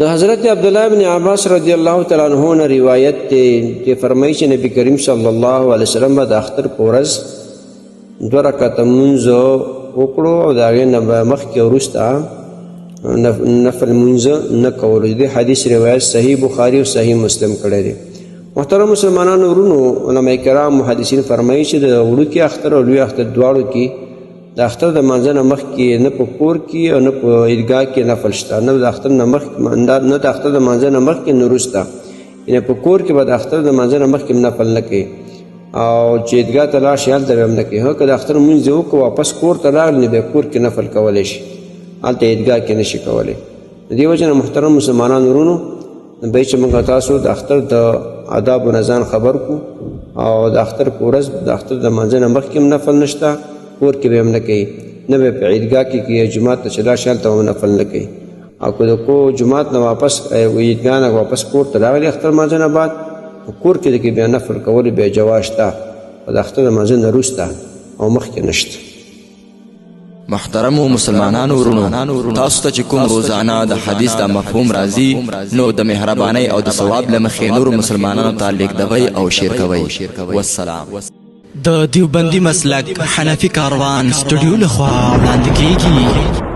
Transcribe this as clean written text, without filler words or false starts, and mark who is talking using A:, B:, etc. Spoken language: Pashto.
A: د حضرت عبدالله بن عباس رضی الله تعالی عنہ نه روایت دی چې فرمایي چې نبی کریم صلی الله علیه وسلم به د اختر په ورځ 2 رکعته لمونځ وکړو او د هغې نه به مخکې وروسته نفل لمونځ نه کولو. د حدیث روایت صحیح بخاري او صحیح مسلم کړی دی. محترم مسلمانانو ورونو، علماء کرام محدثین فرمایي چې د وړوکي اختر او لوی اختر دواړو کې د اختر د لمانځه نه مخکې نه په کور کې او نه په عیدګاه کې نفل شته، نه د اختر نه مخکې نه د اختر د لمانځه نه مخکې نه وروسته. یعنې په کور کې به د اختر د لمانځه نه مخکې نفل نه کوي او چې عیدګاه ته لاړ شي هلته به هم نه کوي. هو که د اختر لمونځ یې وکړو واپس کور ته راغلی نو بیا کور کې نفل کولی شي، هلته عیدګاه کې نه شي کولی. د دې وجه نه محترم مسلمانانو ورونو، باید چې موږ تاسو د اختر د آداب و نظام خبر کو او د اختر په ورځ د اختر د لمانځه نه مخکې هم نفل نشته، کور کې به هم نه کوي، نه به په عیدګاه کې کوي، جومات ته چې لاړ شي هلته هم نفل نه کوي. او که د جومات نه واپس عیدګاه نه واپس کور ته راغلی اختر لمانځه نه بعد، کور کې د بیا نفل کولو بیا جواز شته، او د اختر د لمانځه نه وروسته او مخکې نشته.
B: محترمو مسلمانانو ورونو، تاسو ته چې کوم روزانه د حدیث د مفهوم راځي نو د مهربانۍ او د ثواب له مخې نورو مسلمانانو ته لیږدوئ او شیر کوئ. والسلام.
C: د دیوبندي مسلک حنفي کاروان سټوډیو لخوا وړاندې کیږي.